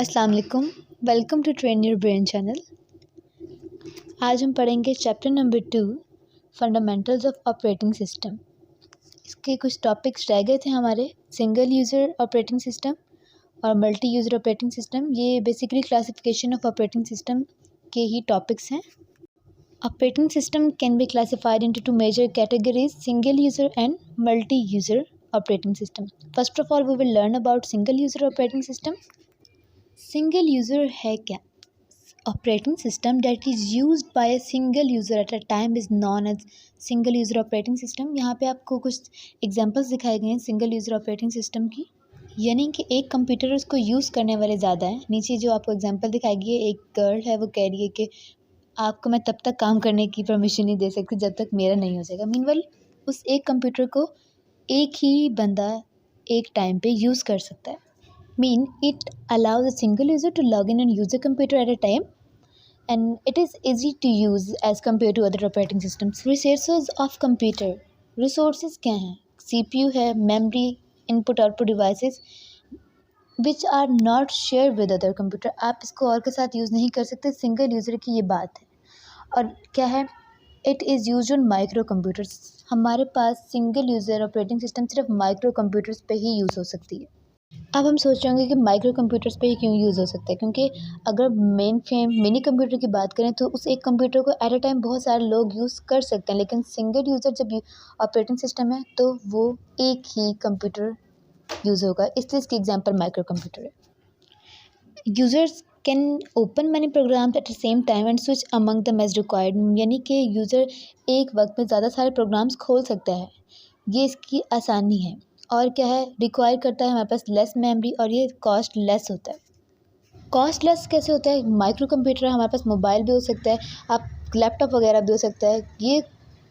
अस्सलाम वालेकुम। Welcome to train your brain channel. आज हम पढ़ेंगे chapter number 2 fundamentals of operating system. इसके कुछ टॉपिक्स रह गए थे हमारे, सिंगल यूज़र ऑपरेटिंग सिस्टम और मल्टी यूज़र ऑपरेटिंग सिस्टम। ये basically classification of operating system के ही टॉपिक्स हैं। Operating system can be classified into two major categories, single user and multi user operating system. First of all we will learn about single user operating system. Single user है क्या? Operating system that is used by a single user at a time is known as single user operating system. यहाँ पे आपको कुछ examples दिखाए गए हैं single user operating system की, यानी कि एक कंप्यूटर उसको यूज़ करने वाले ज़्यादा हैं। नीचे जो आपको एग्जांपल दिखाई गई है, एक गर्ल है, वो कह रही है कि आपको मैं तब तक काम करने की परमिशन नहीं दे सकती जब तक मेरा नहीं हो जाएगा। मीनवाइल उस एक कंप्यूटर को एक ही बंदा एक टाइम पे यूज़ कर सकता है। Mean it allows a single user to log in and use a computer at a time, and it is easy to use as compared to other operating systems. Resources of computer, resources क्या हैं? CPU है, memory, input output devices which are not shared with other computer. आप इसको और के साथ use नहीं कर सकते, सिंगल यूज़र की ये बात है। और क्या है? It is use on micro computers. हमारे पास सिंगल यूज़र ऑपरेटिंग सिस्टम सिर्फ माइक्रो कंप्यूटर्स पे ही यूज़ हो सकती है। अब हम सोच रहे होंगे कि माइक्रो कंप्यूटर्स पे ही क्यों यूज़ हो सकता है, क्योंकि अगर मिनी कंप्यूटर की बात करें तो उस एक कंप्यूटर को एट अ टाइम बहुत सारे लोग यूज़ कर सकते हैं, लेकिन सिंगल यूज़र जब ऑपरेटिंग सिस्टम है तो वो एक ही कंप्यूटर यूज़ होगा, इसलिए इसकी एग्जांपल माइक्रो कंप्यूटर है। Users can open many programs at the same time and switch among them as required, यानी कि यूज़र एक वक्त में ज़्यादा सारे प्रोग्राम्स खोल सकता है, ये इसकी आसानी है। और क्या है? रिक्वायर करता है हमारे पास लेस मेमोरी, और ये कॉस्ट लेस होता है। कॉस्ट लेस कैसे होता है? माइक्रो कंप्यूटर हमारे पास मोबाइल भी हो सकता है, आप लैपटॉप वगैरह भी हो सकता है, ये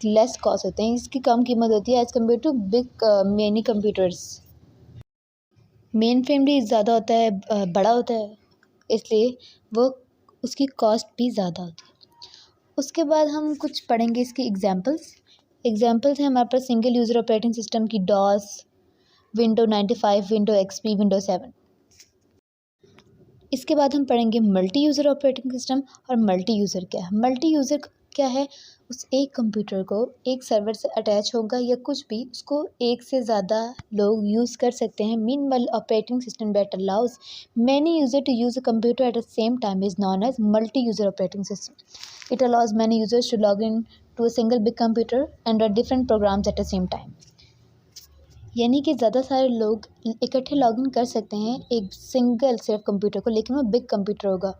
लेस कॉस्ट होते हैं, इसकी कम कीमत होती है as compare to big many computers. Mainframe भी ज़्यादा होता है, बड़ा होता है, इसलिए वो उसकी कॉस्ट भी ज़्यादा होती है। उसके बाद हम कुछ पढ़ेंगे इसकी एग्जांपल्स हैं हमारे पास सिंगल यूज़र ऑपरेटिंग सिस्टम की, DOS, window 95, window XP, window 7। इसके बाद हम पढ़ेंगे मल्टी यूज़र ऑपरेटिंग सिस्टम। और मल्टी यूज़र क्या है? मल्टी यूज़र क्या है? उस एक कंप्यूटर को एक सर्वर से अटैच होगा या कुछ भी, उसको एक से ज़्यादा लोग यूज़ कर सकते हैं। Meanwhile operating system that allows many user to use a computer at the same time is known as multi user operating system. It allows many users to log in to a single big computer and run different programs at the same time, यानी कि ज़्यादा सारे लोग इकट्ठे login कर सकते हैं एक सिंगल सिर्फ कंप्यूटर को, लेकिन वो बिग कंप्यूटर होगा,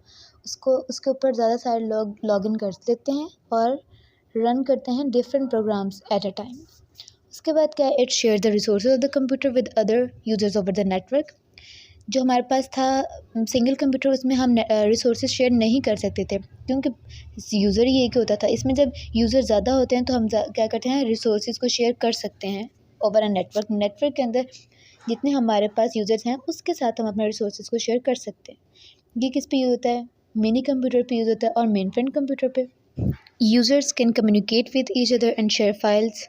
उसके ऊपर ज़्यादा सारे लोग लॉगिन कर लेते हैं और रन करते हैं different programs at a time. उसके बाद क्या है? It share the resources of the computer with other users over the network. जो हमारे पास था सिंगल कंप्यूटर, उसमें हम रिसोर्सेज शेयर नहीं कर सकते थे, क्योंकि यूज़र ही एक होता था। इसमें जब यूज़र ज़्यादा होते हैं तो हम क्या करते हैं, रिसोर्सेज को शेयर कर सकते हैं ओवर अ नेटवर्क के अंदर जितने हमारे पास यूज़र्स हैं उसके साथ हम अपने रिसोर्सेज को शेयर कर सकते हैं। ये किस पे यूज़ होता है? मिनी कंप्यूटर पे यूज़ होता है और मेन फ्रेम कंप्यूटर पे। Users can communicate with each other and share files.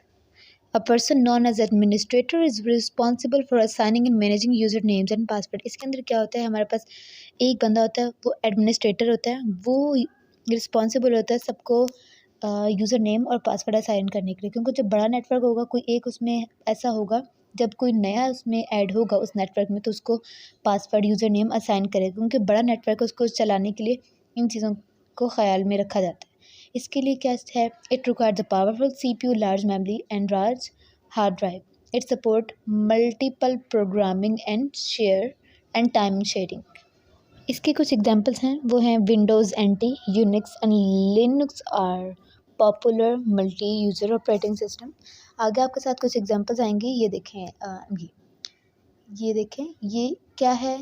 A person known as administrator is responsible for assigning and managing user names and password। इसके अंदर क्या होता है? हमारे पास एक बंदा होता है, वो एडमिनिस्ट्रेटर होता है, वो रिस्पॉन्सिबल होता है सबको यूज़र नेम और पासवर्ड असाइन करने के लिए, क्योंकि जब बड़ा नेटवर्क होगा, कोई एक उसमें ऐसा होगा, जब कोई नया उसमें ऐड होगा उस नेटवर्क में तो उसको पासवर्ड यूज़र नेम असाइन करेगा, क्योंकि बड़ा नेटवर्क उसको चलाने के लिए इन चीज़ों को ख्याल में रखा जाता है। इसके लिए क्या है? It require the powerful CPU, large memory and large hard drive. It support multiple programming and share and time sharing. इसके कुछ एग्जांपल्स हैं, वो हैं Windows NT, Unix and Linux are popular multi user operating system. आगे आपके साथ कुछ examples आएंगे, ये देखें, ये क्या है?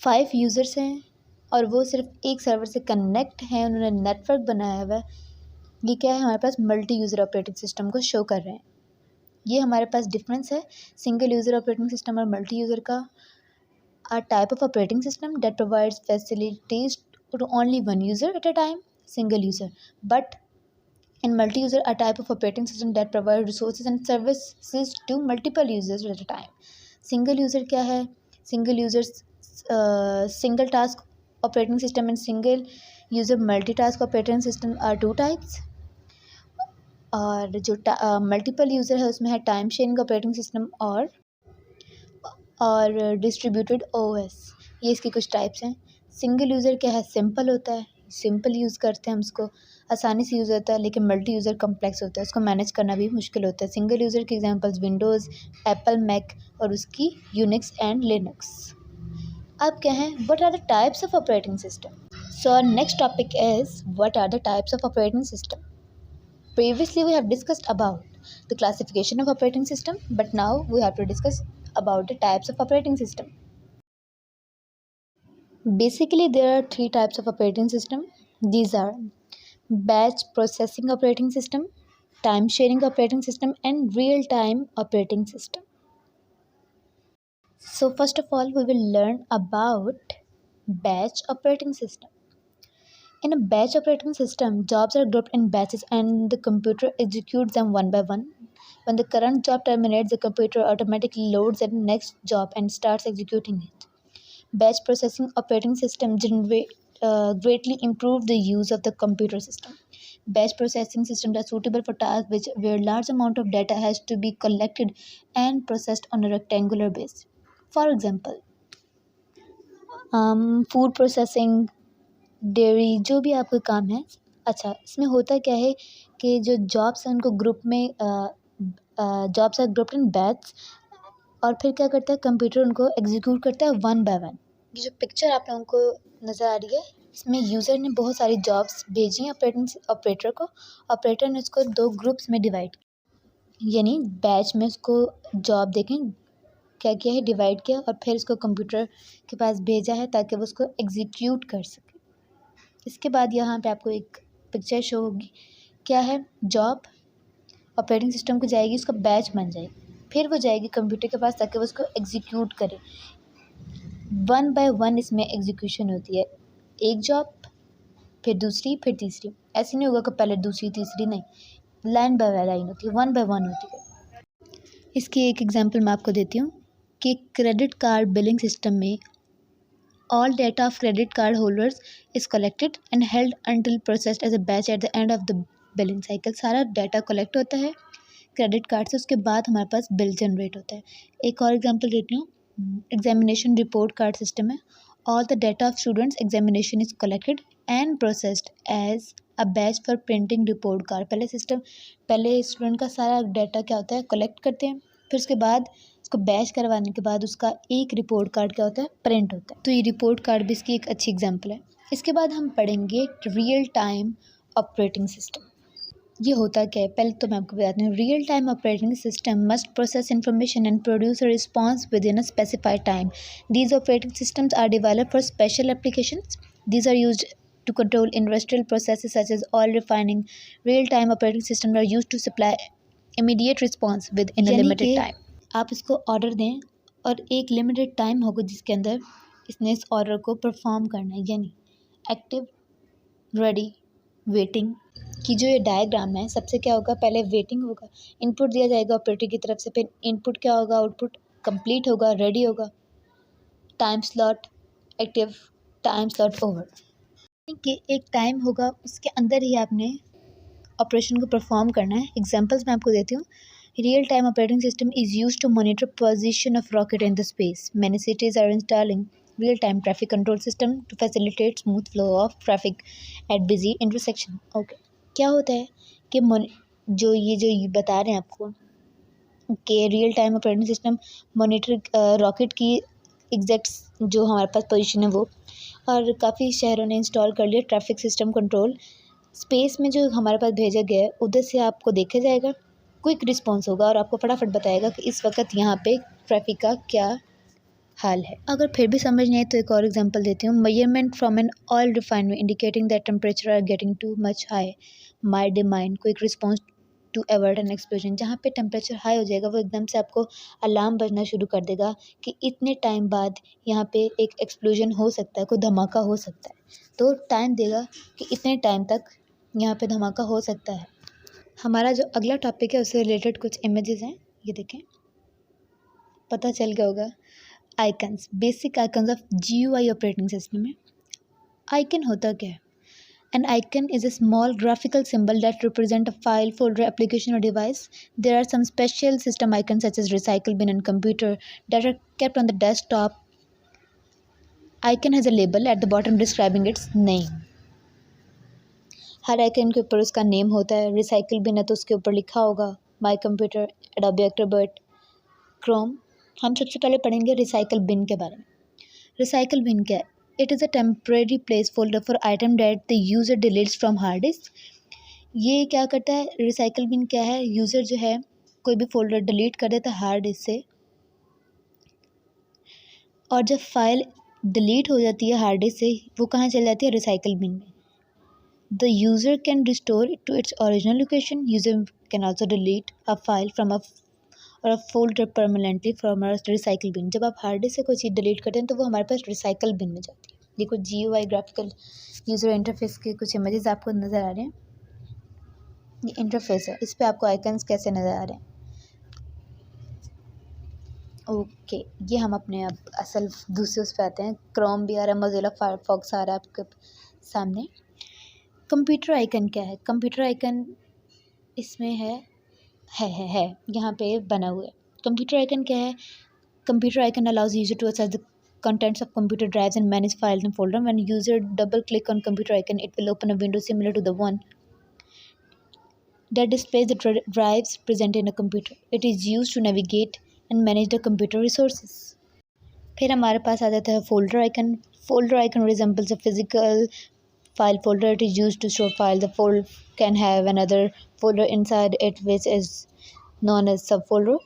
5 यूज़र्स हैं और वो सिर्फ एक सर्वर से कनेक्ट हैं, उन्होंने नेटवर्क बनाया हुआ है। ये क्या है? हमारे पास मल्टी यूज़र ऑपरेटिंग सिस्टम को शो कर रहे हैं। ये हमारे पास डिफरेंस है सिंगल यूज़र ऑपरेटिंग सिस्टम और मल्टी यूज़र का। A type of operating system that provides facilities to only one user at a time, single user. But in multi-user, a type of operating system that provides resources and services to multiple users at a time. Single user क्या है? Single users single task operating system and single user multitask operating system are two types. और जो multiple user है उसमें है time sharing operating system और distributed OS, ये इसकी कुछ टाइप्स हैं. सिंगल यूज़र क्या है, सिंपल होता है, सिंपल यूज़ करते हैं हम उसको, आसानी से यूज़ होता है. लेकिन मल्टी यूज़र कम्प्लेक्स होता है, उसको मैनेज करना भी मुश्किल होता है. सिंगल यूज़र के एग्जांपल्स विंडोज़, एप्पल, मैक और उसकी यूनिक्स एंड लिनक्स. अब क्या है, what are the types of operating system. So our next topic is what are the types of operating system. Previously, we have discussed about the classification of operating system, but now we have to discuss about the types of operating system. Basically, there are three types of operating system. These are batch processing operating system, time sharing operating system, and real-time operating system. So first of all, we will learn about batch operating system. In a batch operating system, jobs are grouped in batches and the computer executes them one by one. When the current job terminates, the computer automatically loads the next job and starts executing it. Batch processing operating system greatly improve the use of the computer system. Batch processing systems are suitable for tasks where large amount of data has to be collected and processed on a rectangular base. For example, food processing, dairy, जो भी आपका काम है. अच्छा, इसमें होता क्या है कि जो जॉब्स हैं उनको ग्रुप में jobs are grouped in batch और फिर क्या करता है, कंप्यूटर उनको एग्जीक्यूट करता है वन बाय वन. ये जो पिक्चर आप लोगों को नज़र आ रही है, इसमें यूज़र ने बहुत सारी जॉब्स भेजी हैं ऑपरेटर को. ऑपरेटर ने उसको दो ग्रुप्स में डिवाइड किया, यानी बैच में उसको जॉब देखें क्या किया है, डिवाइड किया और फिर उसको कंप्यूटर के पास भेजा है ताकि वो उसको एग्जीक्यूट कर सके. इसके बाद यहाँ पे आपको एक पिक्चर शो होगी, क्या है, जॉब ऑपरेटिंग सिस्टम को जाएगी, उसका बैच बन जाएगी, फिर वो जाएगी कंप्यूटर के पास ताकि वो उसको एग्जीक्यूट करे. वन बाय वन इसमें एग्जीक्यूशन होती है, एक जॉब फिर दूसरी फिर तीसरी. ऐसे नहीं होगा कि पहले दूसरी तीसरी, नहीं, लाइन बाय लाइन होती है, वन बाय वन होती है. इसकी एक एग्जांपल मैं आपको देती हूँ कि क्रेडिट कार्ड बिलिंग सिस्टम में all data of credit card holders is collected and held until processed as a batch at the end of the billing cycle. सारा डाटा कलेक्ट होता है क्रेडिट कार्ड से, उसके बाद हमारे पास बिल जनरेट होता है. एक और एग्जांपल देती हूँ, एग्जामिनेशन रिपोर्ट कार्ड सिस्टम है. All the data of students examination is collected and processed as a batch for printing report card. पहले स्टूडेंट का सारा डाटा क्या होता है, कलेक्ट करते हैं, फिर उसके बाद उसको बैच करवाने के बाद उसका एक रिपोर्ट कार्ड क्या होता है, प्रिंट होता है. तो ये रिपोर्ट कार्ड भी इसकी एक अच्छी एग्जांपल है. इसके बाद हम पढ़ेंगे रियल टाइम ऑपरेटिंग सिस्टम. ये होता क्या है, पहले तो मैं आपको बताती हूँ. Real time operating system must process information and produce a response within a specified time. These operating systems are developed for special applications. These are used to control industrial processes such as oil refining. Real-time operating systems are used to supply immediate response within a limited time. आप इसको order दें और एक limited time होगा जिसके अंदर इसने इस ऑर्डर को परफॉर्म करना है, यानी एक्टिव, रेडी, वेटिंग की जो ये डायग्राम है, सबसे क्या होगा, पहले वेटिंग होगा, इनपुट दिया जाएगा ऑपरेटर की तरफ से, फिर इनपुट क्या होगा, आउटपुट कंप्लीट होगा, रेडी होगा, time slot active, time slot over. कि एक टाइम होगा उसके अंदर ही आपने ऑपरेशन को परफॉर्म करना है. एग्जांपल्स मैं आपको देती हूँ. Real time operating system is used to monitor position of rocket in the space. Many cities are installing real time traffic control system to facilitate smooth flow of traffic at busy intersection. Okay, क्या होता है कि जो ये बता रहे हैं आपको कि real time operating system monitor rocket की एग्जैक्ट जो हमारे पास पोजीशन है वो, और काफ़ी शहरों ने इंस्टॉल कर लिया ट्रैफिक सिस्टम कंट्रोल. स्पेस में जो हमारे पास भेजा गया है उधर से आपको देखा जाएगा, क्विक रिस्पॉन्स होगा और आपको फटाफट बताएगा कि इस वक्त यहाँ पे ट्रैफिक का क्या हाल है. अगर फिर भी समझ नहीं आए तो एक और एग्जांपल देती हूँ. Measurement from an oil refinery indicating that temperature are getting too much high might demand quick response to avoid an explosion. जहाँ पे टेम्परेचर हाई हो जाएगा वो एकदम से आपको अलार्म बजना शुरू कर देगा कि इतने टाइम बाद यहाँ पे एक एक्सप्लोजन हो सकता है, कोई धमाका हो सकता है. तो टाइम देगा कि इतने टाइम तक यहाँ पे धमाका हो सकता है. हमारा जो अगला टॉपिक है उससे रिलेटेड कुछ इमेजेस हैं, ये देखें, पता चल गया होगा. Icons, basic icons of GUI operating system में आइकन होता क्या है? An icon is a small graphical symbol that represent a file, folder, application or device. There are some special system icons such as recycle bin and computer that are kept on the desktop. Icon has a label at the bottom describing its name. Her icon के ऊपर उसका name होता है. Recycle बिन है तो उसके ऊपर लिखा होगा my computer, Adobe Acrobat, Chrome. हम सबसे पहले पढ़ेंगे रिसाइकल बिन के बारे में. रिसाइकल बिन क्या है? It is a temporary placeholder for item that the user deletes from hard disk. ये क्या करता है? रिसाइकल बिन क्या है? यूज़र जो है कोई भी फोल्डर डिलीट कर देता है हार्ड डिस्क से, और जब फाइल डिलीट हो जाती है हार्ड डिस्क से, वो कहाँ चल जाती है? रिसाइकल बिन में. The user can restore it to its original location. User can also delete a file from a folder permanently from a recycle bin. जब आप हार्ड डिस्क से कोई चीज़ डिलीट करते हैं तो वो हमारे पास रिसाइकल बिन में जाती है. देखो GUI ग्राफिकल यूज़र इंटरफेस के कुछ इमेजेस आपको नज़र आ रहे हैं. ये इंटरफेस है, इस पे आपको आइकन्स कैसे नज़र आ रहे हैं. ओके, ये हम अपने अब असल दूसरे उस पे आते हैं. क्रोम भी आ रहा है, मोज़िला फायरफॉक्स आ रहा है आपके सामने. कंप्यूटर आइकन क्या है? कंप्यूटर आइकन इसमें है यहाँ पे बना हुआ है. कंप्यूटर आइकन क्या है? Computer icon allows user to access the contents of computer drives and manage files and folders. When user double click on computer icon, it will open a window similar to the one that displays the drives present in a computer. It is used to navigate and manage the computer resources. फिर हमारे पास आ जाता है folder icon. Folder icon resembles a physical file folder. It is used to store files. The folder can have another folder inside it which is known as subfolder.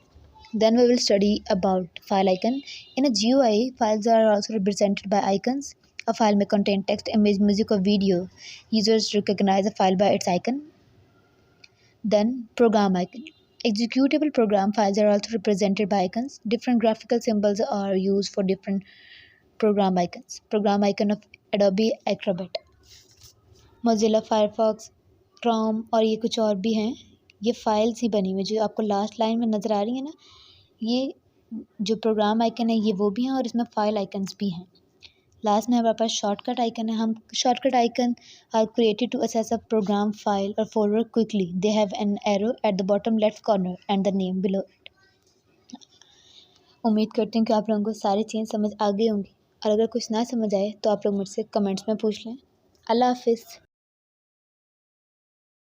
Then we will study about file icon. In a GUI, files are also represented by icons. A file may contain text, image, music or video. Users recognize a file by its icon. Then program icon. Executable program files are also represented by icons. Different graphical symbols are used for different program icons. Program icon of Adobe Acrobat, Mozilla Firefox, Chrome और ये कुछ और भी हैं. ये files ही बनी हुई जो आपको लास्ट लाइन में नज़र आ रही है ना, ये जो प्रोग्राम आइकन है ये वो भी हैं और इसमें फ़ाइल आइकन्स भी हैं. लास्ट में हमारे पास शॉर्टकट आइकन है. हम shortcut icon are created to access a program file और folder quickly. They have an arrow at the bottom left corner and the name below it. उम्मीद करती हूँ कि आप लोगों को सारी चीज़ें समझ आ गई होंगी, और अगर कुछ ना समझ आए तो आप लोग मुझसे कमेंट्स में पूछ लें. अल्लाह हाफिज़.